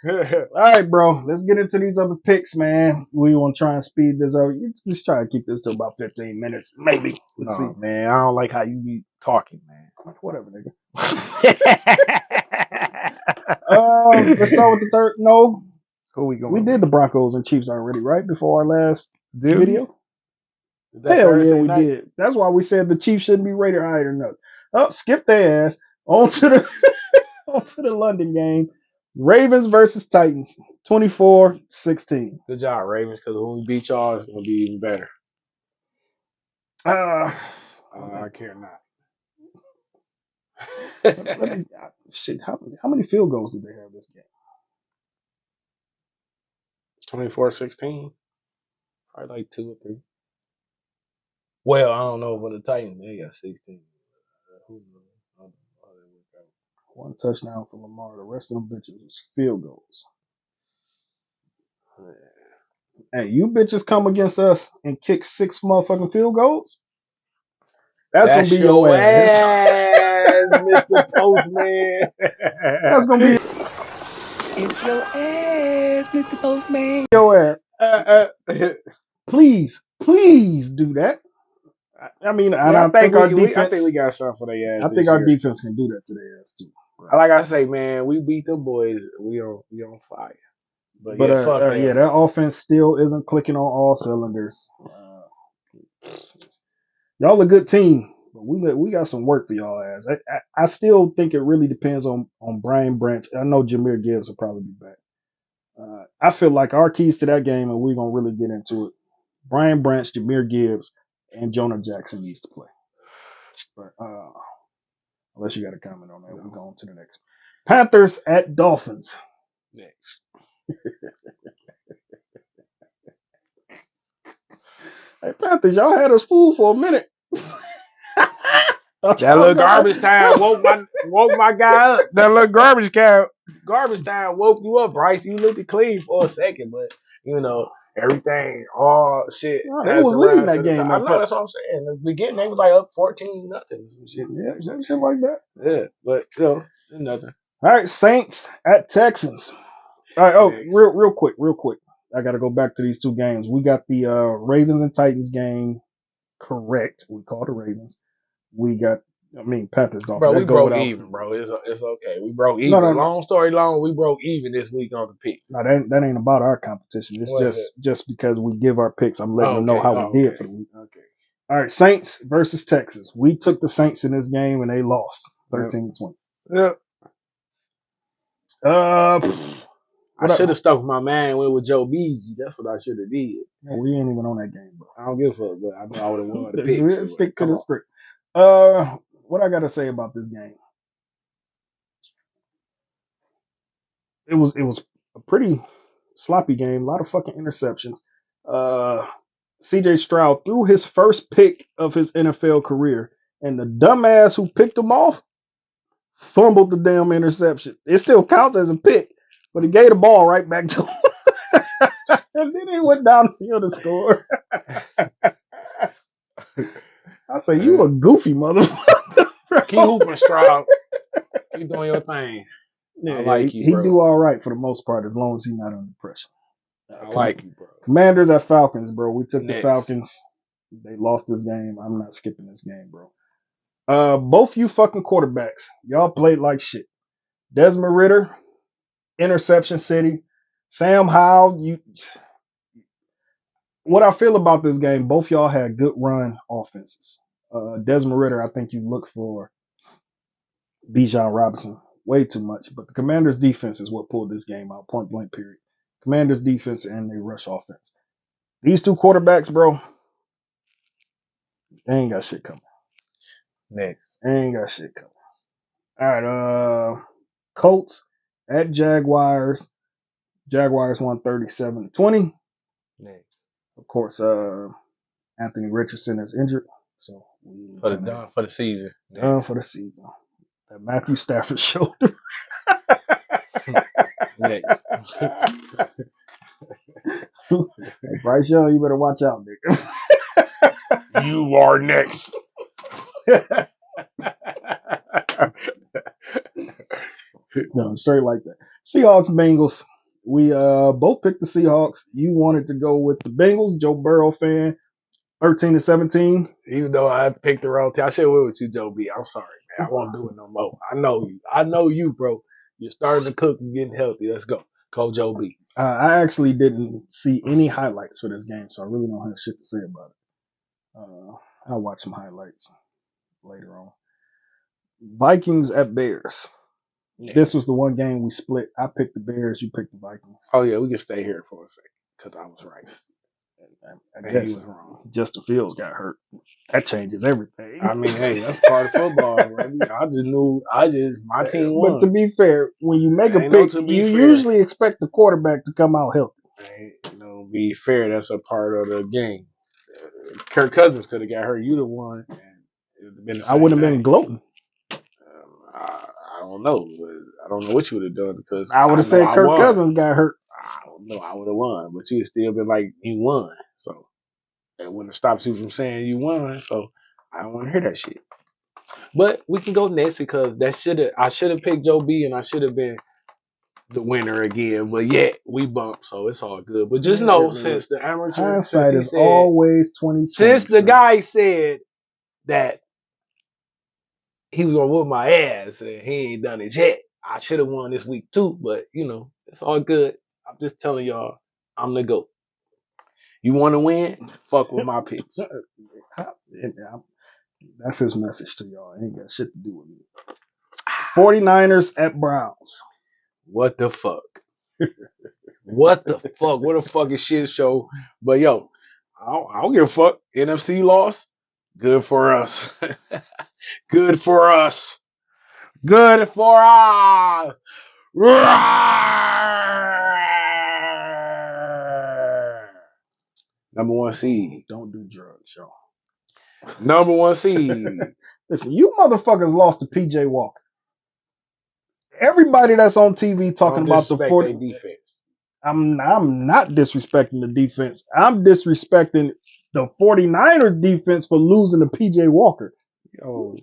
All right, bro. Let's get into these other picks, man. We want to try and speed this up. Just try to keep this to about 15 minutes, maybe. Let's see. No, man, I don't like how you be talking, man. Whatever, nigga. Let's start with the third. No, Who we going we did with? the Broncos and Chiefs already, right? Before our last Did we? video. Is that Hell yeah, Thursday we night? did. That's why we said the Chiefs shouldn't be rated higher than us. Oh, skip their ass on to the on to the London game. Ravens versus Titans, 24-16. Good job, Ravens, because when we beat y'all, it's gonna be even better. Uh, I care not. let me, shit, how many field goals did they have this game? 24-16. Probably like 2 or 3. Well, I don't know for the Titans. They got 16. Who knows? I don't know how they work out. One touchdown for Lamar. The rest of them bitches was field goals. Hey, you bitches come against us and kick 6 motherfucking field goals? That's gonna be your ass. Mr. Postman. That's gonna be It's your ass, Mr. Postman. your ass. Please do that. I mean, and Yeah, I think our I think defense. we got something for their ass I think this our year. defense can do that to their ass too. Like I say, man, we beat them boys. We on fire. But yeah, fuck them. Yeah, that offense still isn't clicking on all cylinders. Y'all a good team, but we got some work for y'all ass. I still think it really depends on Brian Branch. I know Jameer Gibbs will probably be back. I feel like our keys to that game, and we're gonna really get into it. Brian Branch, Jameer Gibbs, and Jonah Jackson needs to play. But unless you got a comment on that, we'll go on to the next. Panthers at Dolphins. Next. Hey, Panthers, y'all had us fooled for a minute. That little garbage time woke my guy up. That little garbage time woke you up, Bryce. You looked clean for a second, but you know everything, all shit. No, they was leading that game. I know that's what I'm saying. In the beginning, they was like up 14-0. Some shit. Yeah, some shit like that. Yeah, but you know, nothing. All right, Saints at Texans. All right. Oh, real quick. I got to go back to these two games. We got the Ravens and Titans game correct. We called the Ravens. We got, Panthers. Dolphins. Bro, we broke without, even, bro. It's okay. We broke even. No. Long story long, we broke even this week on the picks. No, that ain't about our competition. It's just because we give our picks. I'm letting them know how we did for the week. Okay. All right, Saints versus Texans. We took the Saints in this game and they lost 13-20. Yep. I should have stuck my man with Joe Beasy. That's what I should have did. No, we ain't even on that game, bro. I don't give a fuck, but I know I would have won the pick. Stick to the script. What I gotta say about this game? It was a pretty sloppy game. A lot of fucking interceptions. CJ Stroud threw his first pick of his NFL career, and the dumbass who picked him off fumbled the damn interception. It still counts as a pick, but he gave the ball right back to him. And then he went down the field and scored. I say, you a goofy motherfucker. Keep hooping, Stroud. Keep doing your thing. Yeah, I like he you, bro. do all right for the most part as long as he's not under pressure. I like you, bro. Commanders at Falcons, bro. We took the Next. Falcons. They lost this game. I'm not skipping this game, bro. Both you fucking quarterbacks, y'all played like shit. Desmond Ritter, interception city. Sam Howell, what I feel about this game, both y'all had good run offenses. Desmond Ritter, I think you look for Bijan Robinson way too much, but the Commanders' defense is what pulled this game out, point blank period. Commanders' defense and their rush offense. These two quarterbacks, bro, they ain't got shit coming. Next. They ain't got shit coming. All right, Colts at Jaguars. Jaguars won 37-20. Next. Of course, Anthony Richardson is injured, so for the season. Done for the season. That Matthew Stafford shoulder. Next. Hey, Bryce Young, you better watch out, nigga. You are next. No, straight like that. Seahawks, Bengals. We both picked the Seahawks. You wanted to go with the Bengals, Joe Burrow fan, 13-17. Even though I picked the wrong team, I should have went with you, Joe B. I'm sorry, man. I won't do it no more. I know you. I know you, bro. You're starting to cook and getting healthy. Let's go. Call Joe B. I actually didn't see any highlights for this game, so I really don't have shit to say about it. I'll watch some highlights later on. Vikings at Bears. Yeah. This was the one game we split. I picked the Bears. You picked the Vikings. Oh yeah, we can stay here for a second because I was right. I guess he was wrong. Justin Fields got hurt. That changes everything. I mean, hey, that's part of football, baby. My team won. But to be fair, when you make a Ain't no pick, to be you fair. usually expect the quarterback to come out healthy. Hey, be fair, that's a part of the game. Kirk Cousins could have got hurt. You'd have won. And it would have been the I same wouldn't have thing. been gloating. I don't know. I don't know what you would have done because I would have said Kirk Cousins got hurt. I don't know. I would have won, but you'd still been like, you won. So it wouldn't have stopped you from saying you won. So I don't want to hear that shit. But we can go next because I should have picked Joe B and I should have been the winner again. But yet we bumped, so it's all good. But just know, since the amateur hindsight is always 20. Since the guy said that he was gonna whoop my ass and he ain't done it yet, I should have won this week too. But it's all good. I'm just telling y'all, I'm the GOAT. You want to win? Fuck with my picks. That's his message to y'all. Ain't got shit to do with me. 49ers at Browns. What the fuck? What the fuck? What a fucking shit show. But yo, I don't give a fuck. NFC loss. Good for us. Good for us. Good for us. Number one seed. Don't do drugs, y'all. Number one seed. Listen, you motherfuckers lost to PJ Walker. Everybody that's on TV talking about the 40 defense. I'm not disrespecting the defense. I'm disrespecting the 49ers defense for losing to PJ Walker. Yo,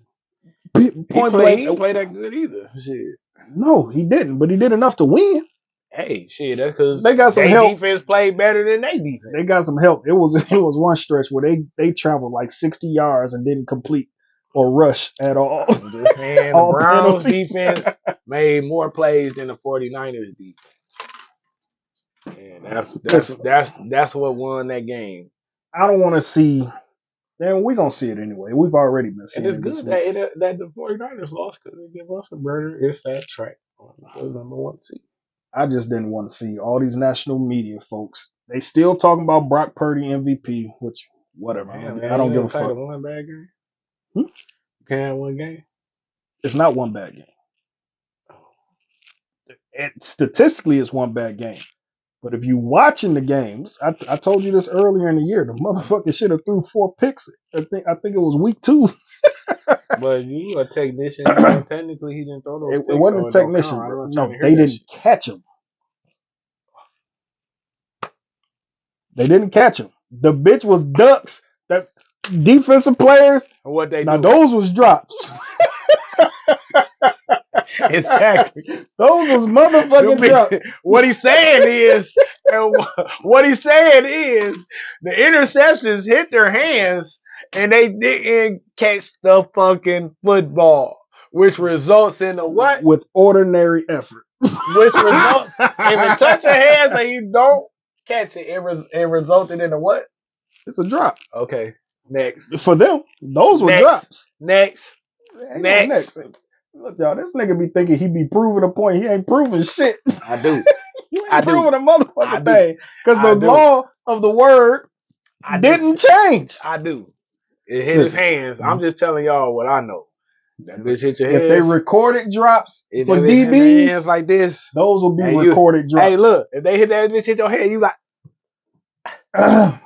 point blank, he didn't play that good either. Shit. No, he didn't, but he did enough to win. Hey, shit, that's because they got some help. Defense played better than they defense. They got some help. It was one stretch where they traveled like 60 yards and didn't complete or rush at all. I'm just saying, the Browns defense made more plays than the 49ers defense. And that's what won that game. I don't want to see. Then we're going to see it anyway. We've already been seeing it. And it's good that the 49ers lost because they give us a burner. It's that track. Number one seed. I just didn't want to see all these national media folks. They still talking about Brock Purdy MVP, which, whatever. Man, I don't give a fuck. One bad game? You can't have one game? It's not one bad game. Statistically, it's one bad game. But if you watching the games, I told you this earlier in the year, the motherfucker should have threw 4 picks. I think it was week 2. But you a technician. Technically, he didn't throw those picks. It wasn't a technician. No, they didn't catch him. They didn't catch him. The bitch was ducks. That defensive players. What they now do? Those was drops. Exactly. Those was motherfucking drops. What he's saying is the interceptions hit their hands and they didn't catch the fucking football, which results in a what? With ordinary effort. Which results if it touch your hands and you don't catch it, it resulted in a what? It's a drop. Okay. Next. For them, those were drops. Next. Look, y'all, this nigga be thinking he be proving a point. He ain't proving shit. I do. You ain't proving a motherfucking thing. Because the law of the word didn't change. I do. It hit his hands. I'm just telling y'all what I know. That bitch hit your hands. If they recorded drops for DBs hands like this, those will be recorded drops. Hey, look, if they hit that bitch hit your head, you like, I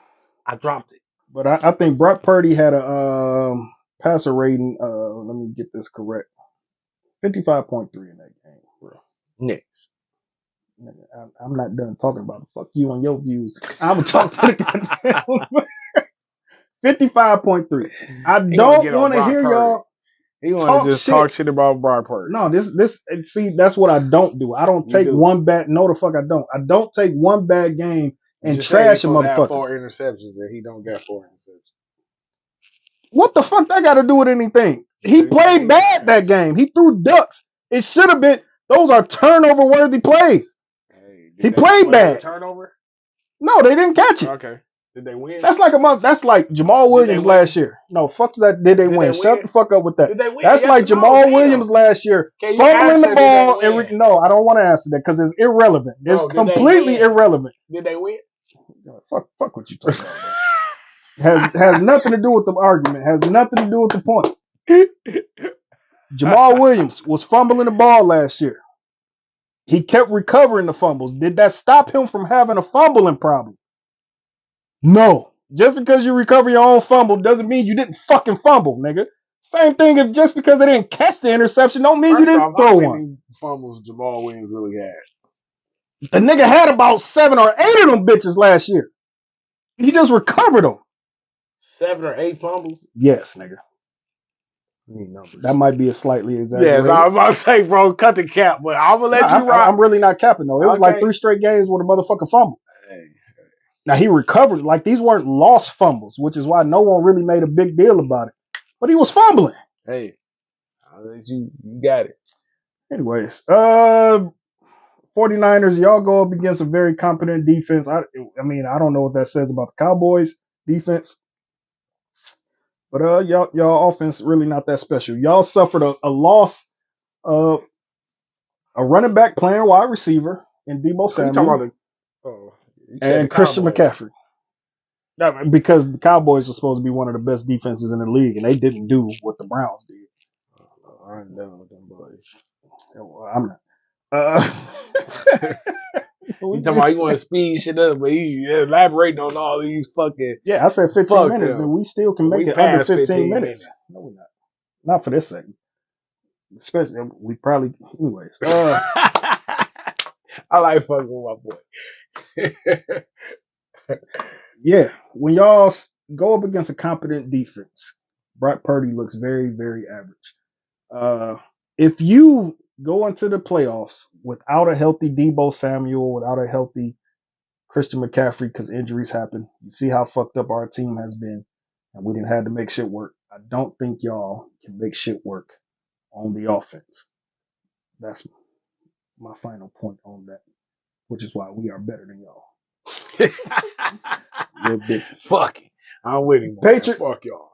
dropped it. But I think Brock Purdy had a passer rating. Let me get this correct. 55.3 in that game, bro. Next. I'm not done talking about it. Fuck you and your views. I'm going to talk to the goddamn 55.3. I don't want to hear y'all. He want to talk just talk shit. shit about Brock Purdy. No, see, that's what I don't do. I don't You take do. one bad. No, the fuck I don't. I don't take one bad game and Just say he's trash a supposed to have motherfucker. 4 interceptions and he don't got 4 interceptions. What the fuck that got to do with anything? He played bad that game. He threw ducks. It should have been. Those are turnover worthy plays. Hey, He played was it a bad. turnover? No, they didn't catch it. Okay. Did they win? That's like a month. That's like Jamal Williams last year. No, fuck that. Did they win? Shut the fuck up with that. Did they win? That's Yes like or no? Jamal Damn. Williams last year. Can you Fumbling the answer, ball. did they win? No, I don't want to answer that because it's irrelevant. Bro, It's did they completely win? irrelevant. Did they win? Fuck what you talking about, bro. Has nothing to do with the argument. Has nothing to do with the point. Jamal Williams was fumbling the ball last year. He kept recovering the fumbles. Did that stop him from having a fumbling problem? No. Just because you recover your own fumble doesn't mean you didn't fucking fumble, nigga. Same thing if just because they didn't catch the interception don't mean you didn't throw one. How many fumbles Jamal Williams really had? The nigga had about 7 or 8 of them bitches last year. He just recovered them. 7 or 8 fumbles? Yes, nigga. Need numbers. That might be a slightly exaggerated. Yes, I was about to say, bro, cut the cap, but I'm gonna let you rock. I'm really not capping though. It was like 3 straight games with a motherfucking fumble. Hey. Now he recovered. Like these weren't lost fumbles, which is why no one really made a big deal about it. But he was fumbling. Hey, I'll let you got it. Anyways, 49ers, y'all go up against a very competent defense. I mean, I don't know what that says about the Cowboys defense. But y'all offense really not that special. Y'all suffered a loss of a running back playing wide receiver in Deebo Samuel and Christian McCaffrey. Because the Cowboys were supposed to be one of the best defenses in the league, and they didn't do what the Browns did. I'm done with them boys. Well, I'm not. You talking about you want to speed shit up, but he elaborating on all these fucking. Yeah, I said 15 minutes, then we still can make it under 15 minutes. No, we're not. Not for this segment. Especially, we probably, anyways. I like fucking with my boy. Yeah, when y'all go up against a competent defense, Brock Purdy looks very, very average. If you go into the playoffs without a healthy Deebo Samuel, without a healthy Christian McCaffrey, because injuries happen, you see how fucked up our team has been, and we didn't have to make shit work. I don't think y'all can make shit work on the offense. That's my final point on that, which is why we are better than y'all. Little bitches. Fuck it. I'm winning. Patriots. Fuck y'all.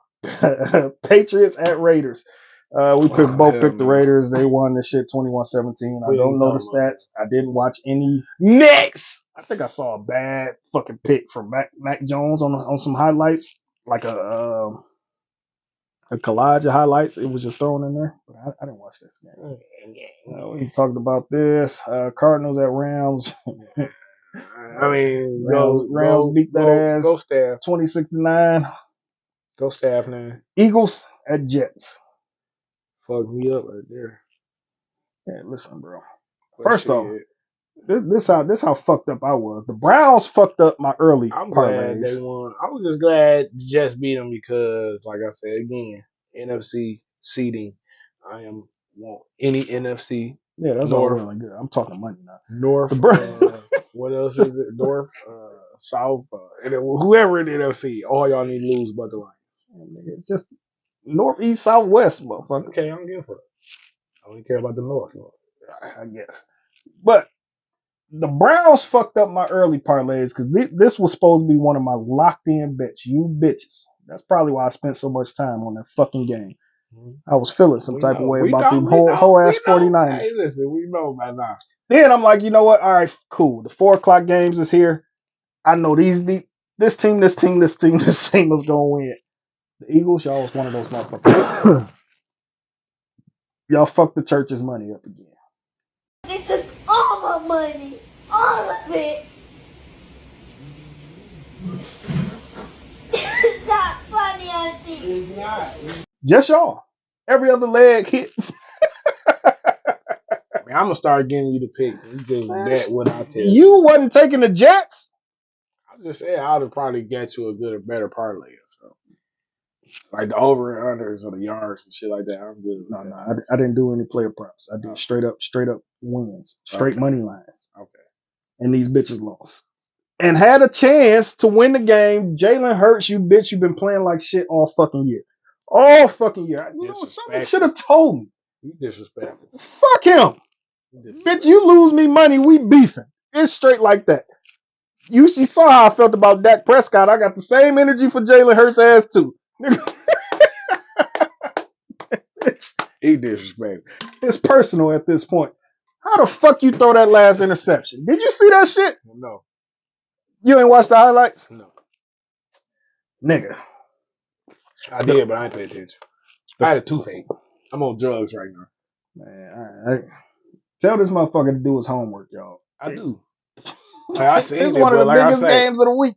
Patriots at Raiders. We both picked the Raiders. They won this shit 21-17. I don't know the stats. I didn't watch any. Next. I think I saw a bad fucking pick from Mac Jones on some highlights, like a collage of highlights. It was just thrown in there, but I didn't watch this game. We talked about this. Cardinals at Rams. I mean, Rams beat that ass. Go staff. 20-9. Go staff now. Eagles at Jets. Fuck me up right there. Yeah, listen, bro. First off, this how fucked up I was. The Browns fucked up my early I'm parlays. glad they won. I was just glad the Jets beat them because, like I said again, NFC seeding. I am want any NFC. Yeah, that's all really good. I'm talking money now. North. What else is it? North, South, and whoever in the NFC. All y'all need to lose but the Lions. It's just North, East, South, West, motherfucker. Okay, I don't give a fuck. I only care about the North. I guess. But the Browns fucked up my early parlays because this was supposed to be one of my locked in bets. You bitches. That's probably why I spent so much time on that fucking game. I was feeling some type of way about the whole ass 49ers. Hey, listen, we know by now. Then I'm like, you know what? All right, cool. The 4 o'clock games is here. I know this team is gonna win. The Eagles, y'all was one of those motherfuckers. Y'all fucked the church's money up again. They took all my money. All of it. It's not funny, Auntie. It's not. Just y'all. Every other leg hit. Man, I'm gonna start giving you the pick. You give that what I tell you. You wasn't taking the Jets. I just said I'd have probably got you a better parlay. So Like the over and unders or the yards and shit like that. I'm good with No, that. I didn't do any player props. I did Oh, straight up wins, straight okay. money lines, Okay. and these bitches lost. And had a chance to win the game. Jalen Hurts, you bitch, you've been playing like shit all fucking year. All fucking year. You know, someone should Disrespectful. have told me. You disrespectful. Fuck him. You Bitch, disrespectful. you lose me money, we beefing. It's straight like that. You saw how I felt about Dak Prescott. I got the same energy for Jalen Hurts ass too. He disrespectful. It's personal at this point. How the fuck you throw that last interception? Did you see that shit? No. You ain't watched the highlights? No. Nigga. I did, but I ain't pay attention. I had a The, toothache. I'm on drugs right now. man, I tell this motherfucker to do his homework, y'all. I do. Like, I It's seen it, one of but the like I biggest say, games of the week.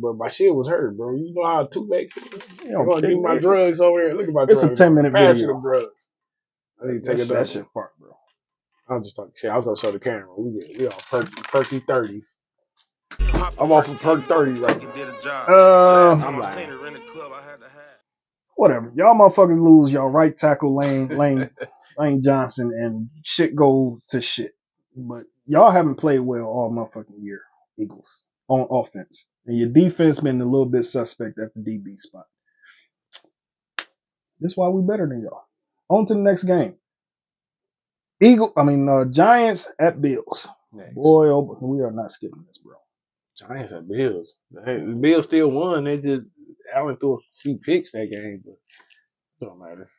but my shit was hurt, bro. You know how a toothache. You They're know, gonna do my drugs over there. Look at my it's a drugs over there. 10-minute Pass you video. them drugs. I need to take another That one. shit fart, bro. I'm just talking shit. I was gonna show the camera. We on perky 30s. I'm off of perk 30 right now. I'm lying. Whatever. Y'all motherfuckers lose y'all right tackle Lane Johnson and shit goes to shit. But y'all haven't played well all motherfucking year, Eagles, on offense. And your defense been a little bit suspect at the DB spot. That's why we better than y'all. On to the next game. Giants at Bills. Next. Boy, oh, we are not skipping this, bro. Giants at Bills. The Bills still won. They just Allen threw a few picks that game, but it don't matter.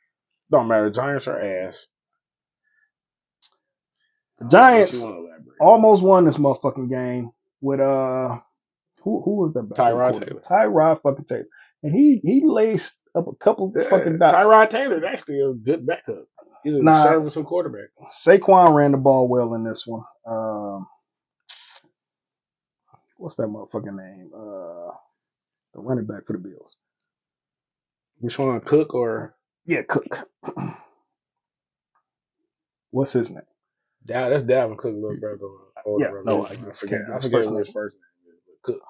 Don't matter. Giants are ass. The Giants You want to elaborate. almost won this motherfucking game with who was that back? Tyrod Taylor. Tyrod fucking Taylor. And he laced up a couple fucking dots. Tyrod Taylor's actually a good backup. He's a serviceable quarterback. Saquon ran the ball well in this one. What's that motherfucking name? The running back for the Bills. Which one, Cook or? Yeah, Cook. What's his name? That's Dalvin Cook, little brother. Yeah, no, I forget what his first name is. But Cook.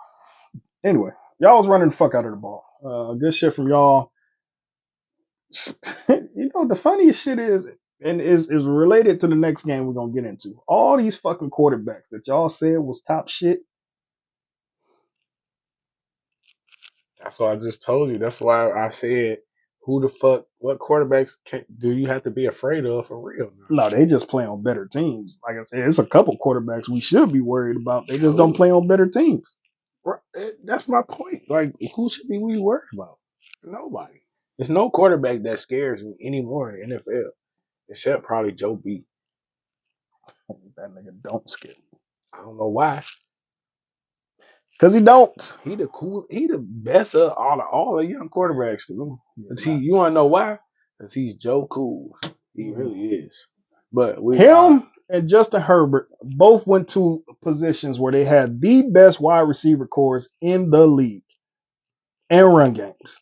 Anyway, y'all was running the fuck out of the ball. Good shit from y'all. You know, the funniest shit is, and is related to the next game we're gonna get into. All these fucking quarterbacks that y'all said was top shit. That's what I just told you. That's why I said, who the fuck, what quarterbacks do you have to be afraid of for real now? No, they just play on better teams. Like I said, it's a couple quarterbacks we should be worried about. They just don't play on better teams. That's my point. Like, who should we be worried about? Nobody. There's no quarterback that scares me anymore in the NFL, except probably Joe B. That nigga don't scare me. I don't know why. Cause he don't. He the best of all the young quarterbacks to me. You wanna know why? Cause he's Joe Cool. He really is. But him and Justin Herbert both went to positions where they had the best wide receiver cores in the league and run games.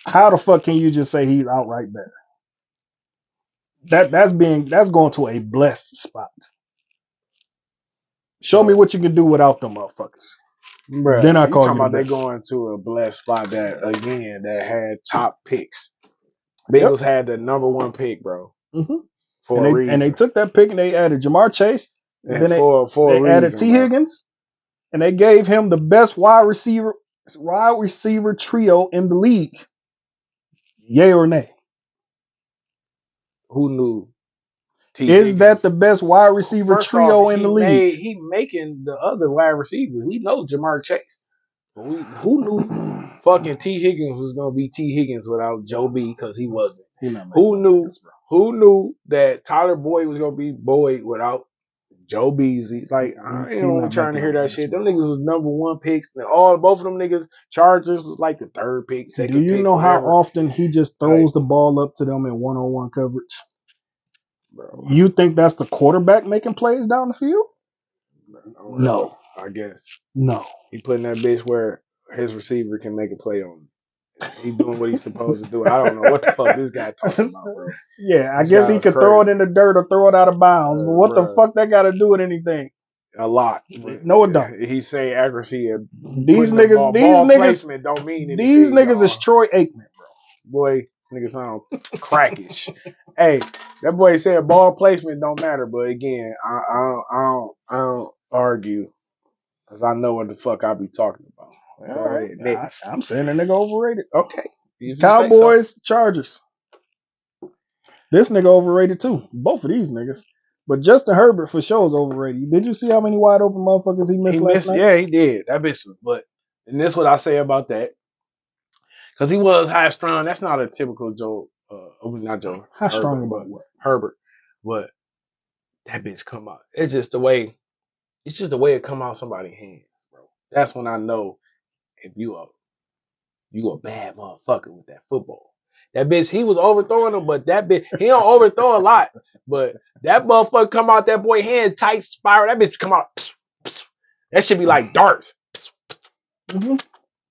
How the fuck can you just say he's outright better? That's going to a blessed spot. Show me what you can do without them motherfuckers. Bruh, Then I call you talking the about they best. going to a blessed spot that had top picks. Bengals had the number one pick, bro. Mm-hmm. For a reason. And they took that pick and they added Jamar Chase. And then they added T. Higgins. And they gave him the best wide receiver trio in the league. Yay or nay? Who knew? Is that the best wide receiver trio in the league? He making the other wide receivers. We know Jamar Chase. But who knew fucking T. Higgins was gonna be T. Higgins without Joe B because he wasn't. Who knew that Tyler Boyd was gonna be Boyd without Joe Beasley? Like, I ain't trying to hear that shit. Them niggas was number one picks. And both of them niggas, Chargers was like the third pick, second pick. Do you know how often he just throws the ball up to them in one-on-one coverage? Bro. You think that's the quarterback making plays down the field? No. I guess. No. He putting that bitch where his receiver can make a play on him. He's doing what he's supposed to do. I don't know what the fuck this guy talking about, bro. Yeah, I guess he could throw it in the dirt or throw it out of bounds. But what the fuck that got to do with anything? a lot. But No, it don't. He say accuracy and These putting the niggas, ball placement don't mean these anything, niggas is dog. Troy Aikman, bro. Boy, niggas sound crackish. Hey, that boy said ball placement don't matter, but again, I don't argue because I know what the fuck I be talking about. All Go right, ahead, next. I'm saying the nigga overrated. Okay, if you say so. Cowboys, Chargers. This nigga overrated too. Both of these niggas. But Justin Herbert for sure is overrated. Did you see how many wide open motherfuckers he He missed last missed, night? yeah, he did. That bitch, but and this what I say about that because he was high strung. That's not a typical Joe. Not Joe How strong Herbert, about but what? Herbert. But that bitch come out. It's just the way. It's just the way it come out somebody's hands, bro. That's when I know if you a bad motherfucker with that football. That bitch, he was overthrowing him, but that bitch, he don't overthrow a lot. But that motherfucker come out that boy hand tight spiral. That bitch come out. That should be like darts. Mm-hmm.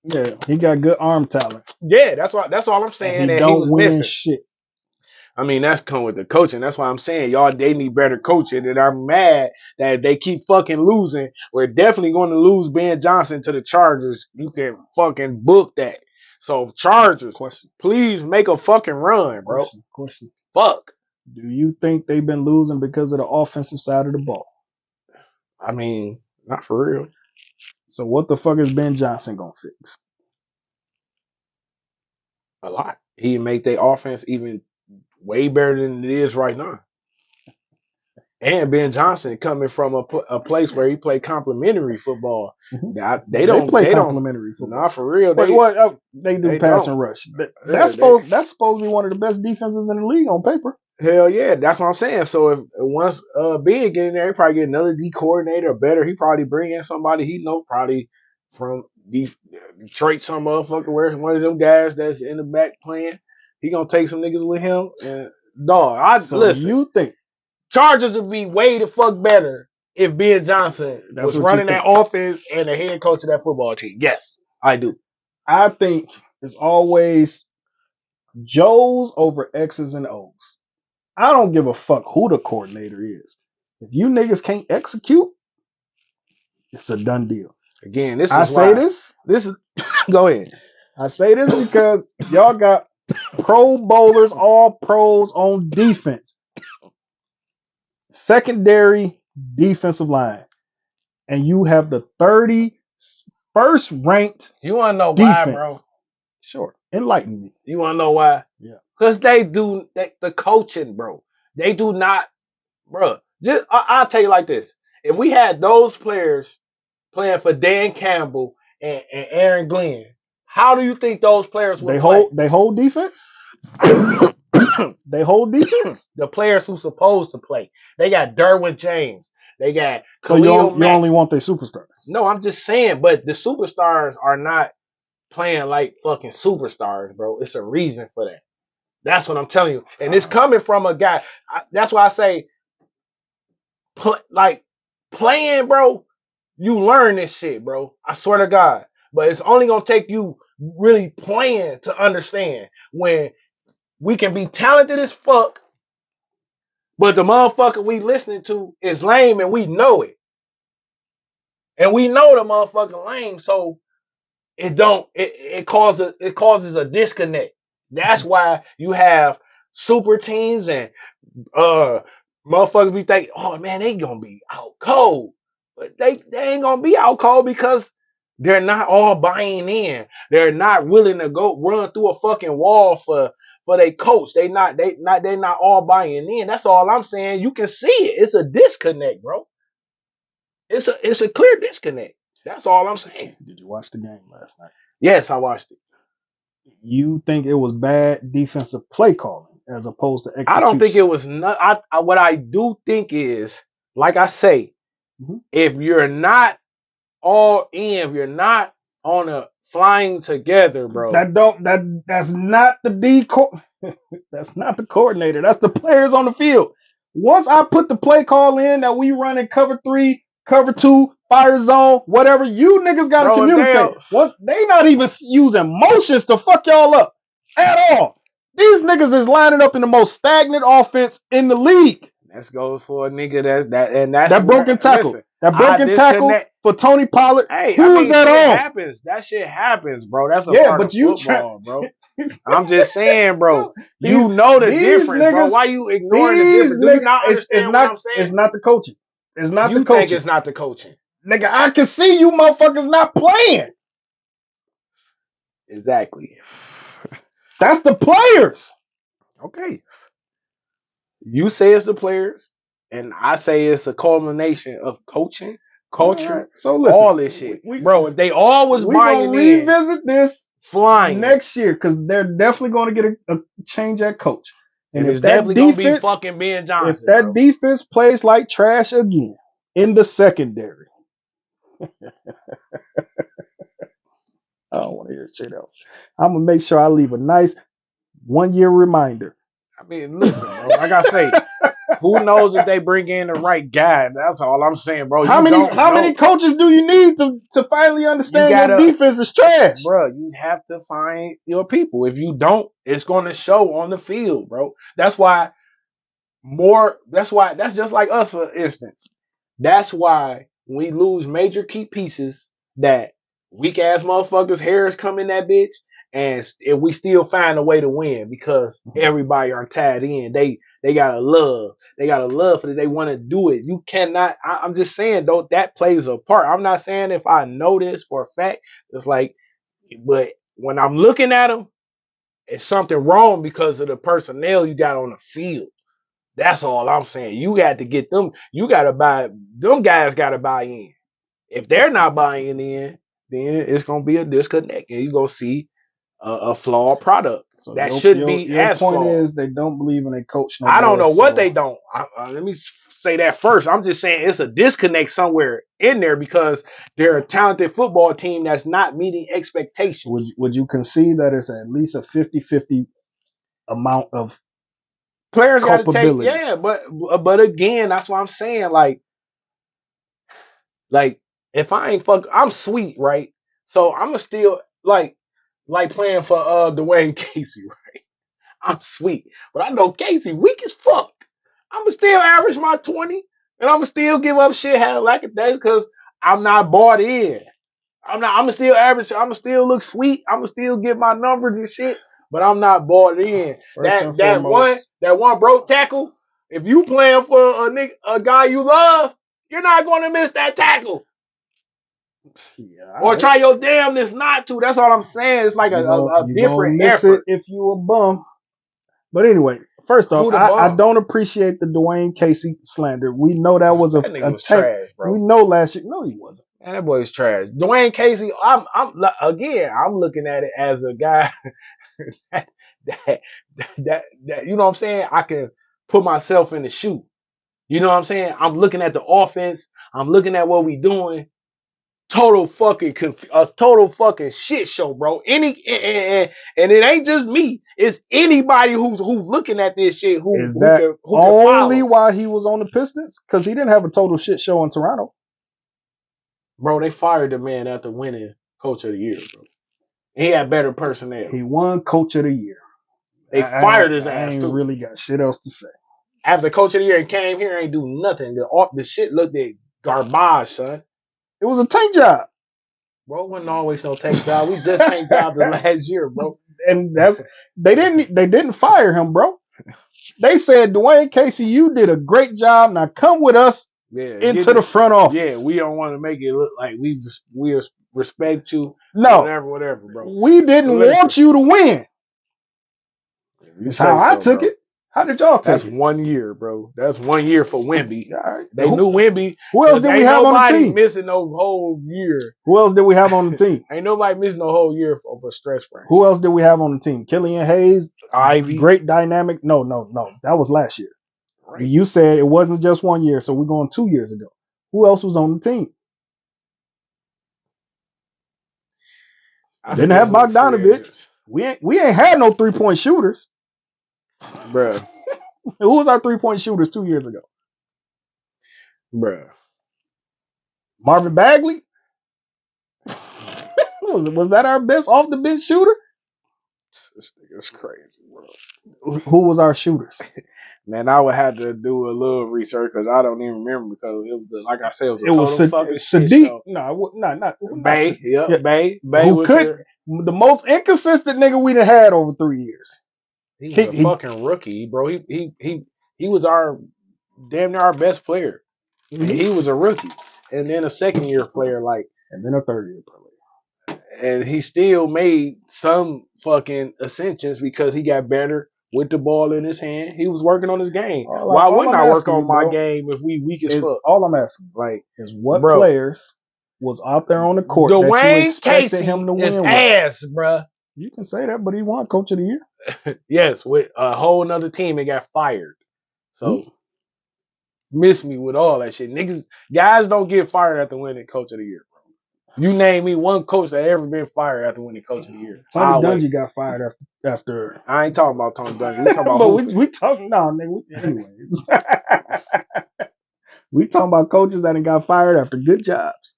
Yeah, he got good arm talent. Yeah, that's all I'm And saying he that he don't was win missing. shit. I mean, that's come with the coaching. That's why I'm saying y'all they need better coaching. And I'm mad that they keep fucking losing. We're definitely going to lose Ben Johnson to the Chargers. You can fucking book that. So Chargers, please make a fucking run, bro. Question. Fuck. Do you think they've been losing because of the offensive side of the ball? I mean, not for real. So what the fuck is Ben Johnson gonna fix? A lot. He make their offense even way better than it is right now. And Ben Johnson coming from a place where he played complimentary football. Mm-hmm. They don't play complimentary football. Not for real. Wait, what? They do they pass don't. and rush. Yeah, That's supposed to be one of the best defenses in the league on paper. Hell yeah, that's what I'm saying. So if once Ben get in there, he probably get another D coordinator better. He probably bring in somebody he know probably from Detroit, some motherfucker where one of them guys that's in the back playing. He gonna take some niggas with him. And dog, listen. You think Chargers would be way the fuck better if Ben Johnson was running that offense and the head coach of that football team. Yes, I do. I think it's always Joe's over X's and O's. I don't give a fuck who the coordinator is. If you niggas can't execute, it's a done deal. Again, this is I say this. This is go ahead. I say this because y'all got pro bowlers, all pros on defense. Secondary defensive line. And you have the 31st ranked You wanna know defense. why, bro? Sure. Enlighten me. You wanna know why? Yeah. Because the coaching, bro. They do not, bro. I'll tell you like this. If we had those players playing for Dan Campbell and Aaron Glenn, how do you think those players would play? They hold defense? They hold defense? The players who supposed to play. They got Derwin James. They got Khalil you only want their superstars. No, I'm just saying, but the superstars are not playing like fucking superstars, bro. It's a reason for that. That's what I'm telling you. And it's coming from a guy. That's why I say, playing, bro, you learn this shit, bro. I swear to God. But it's only going to take you really playing to understand when we can be talented as fuck, but the motherfucker we listening to is lame and we know it. And we know the motherfucker lame, so it causes a disconnect. That's why you have super teams and motherfuckers be thinking, oh man, they gonna be out cold. But they ain't gonna be out cold because they're not all buying in. They're not willing to go run through a fucking wall for their coach. They not all buying in. That's all I'm saying. You can see it. It's a disconnect, bro. It's a clear disconnect. That's all I'm saying. Did you watch the game last night? Yes, I watched it. You think it was bad defensive play calling as opposed to execution? I don't think it was not. What I do think is, like I say, if you're not all in, if you're not on a flying together, bro. That's not the that's not the coordinator. That's the players on the field. Once I put the play call in that we run in cover 3, cover 2, fire zone, whatever, you niggas gotta communicate. They not even using motions to fuck y'all up at all. These niggas is lining up in the most stagnant offense in the league. That goes for a nigga that's That broken where tackle. listen, That I broken tackle disconnect. for Tony Pollard. Hey, I Who was mean that shit on? happens. That shit happens, bro. That's a Yeah, part but of you try. football, bro. I'm just saying, bro. these You know the these difference, bro. niggas, Why you ignoring the these difference? Do you niggas. not It's understand what not I'm saying? it's not the coaching. It's not the You think coaching. it's not the coaching. Nigga, I can see you motherfuckers not playing. Exactly. That's the players. Okay. You say it's the players, and I say it's a culmination of coaching, All right. culture, So all listen, this shit. we Bro, if they all was we gonna buying in, revisit this flying, next year because they're definitely going to get a change at coach. And and it's definitely gonna be fucking Ben if Johnson, that bro. defense plays like trash again in the secondary, I don't want to hear shit else. I'm gonna make sure I leave a nice 1 year reminder. I mean, listen, bro. Like I say, who knows if they bring in the right guy? That's all I'm saying, bro. How You many don't how many know. coaches do you need to finally You understand your gotta, defense is trash? bro. You have to find your people. If you don't, it's gonna show on the field, bro. That's why that's just like us, for instance. That's why we lose major key pieces that weak ass motherfuckers Harris come in that bitch and if we still find a way to win because everybody are tied in. They got a love. They got a love for it. They want to do it. You cannot I'm just saying though that plays a part. I'm not saying if I know this for a fact. It's like but when I'm looking at them, it's something wrong because of the personnel you got on the field. That's all I'm saying. You got to get them. You got to buy them guys. Got to buy in. If they're not buying in, then it's gonna be a disconnect, and you're gonna see a flawed product So that shouldn't be your as point flawed. is they don't believe in a coach no I don't more. know what So they don't. Let me say that first. I'm just saying it's a disconnect somewhere in there because they're a talented football team that's not meeting expectations. would you concede that it's at least a 50-50 amount of Players got to take, culpability? yeah, but again, that's what I'm saying. Like if I ain't I'm sweet, right? So I'ma still like playing for Dwayne Casey, right? I'm sweet. But I know Casey weak as fuck. I'ma still average my 20 and I'ma still give up shit hell like a day because I'm not bought in. I'ma still average, I'ma still look sweet, I'ma still get my numbers and shit, but I'm not bought in. First and That foremost, one broke tackle, if you playing for a guy you love, you're not gonna miss that tackle. yeah, all Or right. try your damnness not to. That's all I'm saying. It's like a You gonna different miss it effort. if you a bum. But anyway, first off, Who the I bum? don't appreciate the Dwayne Casey slander. We know that was That nigga a was tank. trash, We bro. know last year. No, he wasn't. Man, that boy's trash. Dwayne Casey, I'm looking at it as a guy that, that, you know what I'm saying? I can put myself in the shoe. You know what I'm saying? I'm looking at the offense. I'm looking at what we doing. A total fucking shit show, bro. And it ain't just me. It's anybody who's looking at this shit Is that who can only follow. why he was on the Pistons? Because he didn't have a total shit show in Toronto. Bro, they fired the man after winning Coach of the Year, bro. He had better personnel. He won Coach of the Year. They fired his I ass ain't too. really got shit else to say. After Coach of the Year and came here, ain't do nothing. The shit looked at garbage, son. It was a tank job. Bro, it wasn't always no tank job. We just tank job the last year, bro. And they didn't fire him, bro. They said, Dwayne Casey, you did a great job. Now come with us Yeah, into the front yeah, office. we don't want to make it look like we respect you, No, whatever, bro. we didn't Listen, want you to win. if you That's how say I so, took bro. it. How did y'all take That's it? 1 year, bro. That's 1 year for Wimby. All right. They knew Wimby Who else because did we ain't have on the nobody team? missing no whole year. Who else did we have on the team? Ain't nobody missing no whole year of a stretch frame. Who else did we have on the team? Killian Hayes, Ivy, great dynamic. No. That was last year. right? You said it wasn't just 1 year, so we're going 2 years ago. Who else was on the team? I Didn't forget have who the free Bogdanovich. agents, We ain't had no 3-point shooters. bruh, Who was our 3-point shooters 2 years ago? bruh. Marvin Bagley? Was that our best off the bench shooter? This nigga's crazy, bro. Who was our shooters? Man, I would have to do a little research because I don't even remember because it was like I said, it was a It was total fucking shit Sadiq. show. No, not Bay, yeah, yep, Bay who was could there. the most inconsistent nigga we done had over 3 years. He was a He fucking rookie, bro. He was our damn near our best player, and he was a rookie, and then a second year player, like, and then a third year player. and he still made some fucking ascensions because he got better with the ball in his hand. He was working on his game. Why All wouldn't I'm I work asking you, on my bro, game if we weak as is fuck? all I'm asking Like, is what bro, players was out there on the court that you Dwayne expected him Casey to is win with. ass, bruh. You can say that, but he won Coach of the Year. Yes, with a whole nother team and got fired. So miss me with all that shit. Niggas, guys don't get fired after winning Coach of the Year, bro. You name me one coach that ever been fired after winning Coach of the Year. Tony Dungy got fired after. I ain't talking about Tony Dungy. We talking about but hooping. we talking nigga. Anyways, we talking about coaches that got fired after good jobs.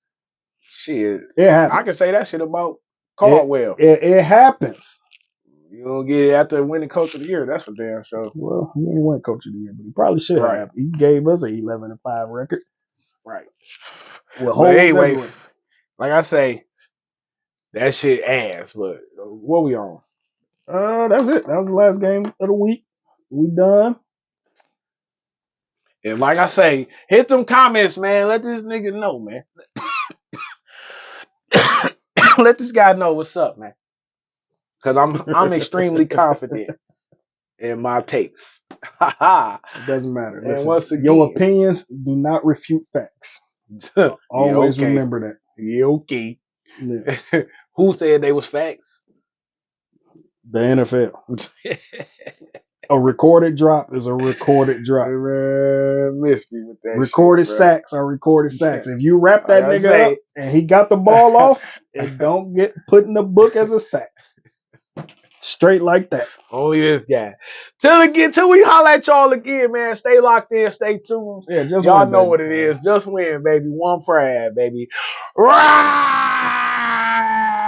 Shit, It happens. I can say that shit about Caldwell. It happens. You don't get it after winning Coach of the Year. That's for damn sure. Well, he ain't win Coach of the Year, but he probably should have. He gave us an 11-5 record. Right. With But holes anyway, everywhere. like I say, that shit ass. But what we on? That's it. That was the last game of the week. We done. And like I say, hit them comments, man. Let this nigga know, man. Let this guy know what's up, man. Cause I'm extremely confident in my takes. It doesn't matter. And Listen, once again, your opinions do not refute facts. Always okay. remember that. Yeah, okay. Yeah. Who said they was facts? The NFL. A recorded drop is a recorded drop. Man, miss me with that recorded shit, sacks are recorded sacks. If you wrap that Like I nigga say- up and he got the ball off, it don't get put in the book as a sack. Straight like that. Only this guy. Till we holler at y'all again, man. Stay locked in, stay tuned. Yeah, just Y'all win, know baby. what it is. Just win, baby. One pride, baby. Right.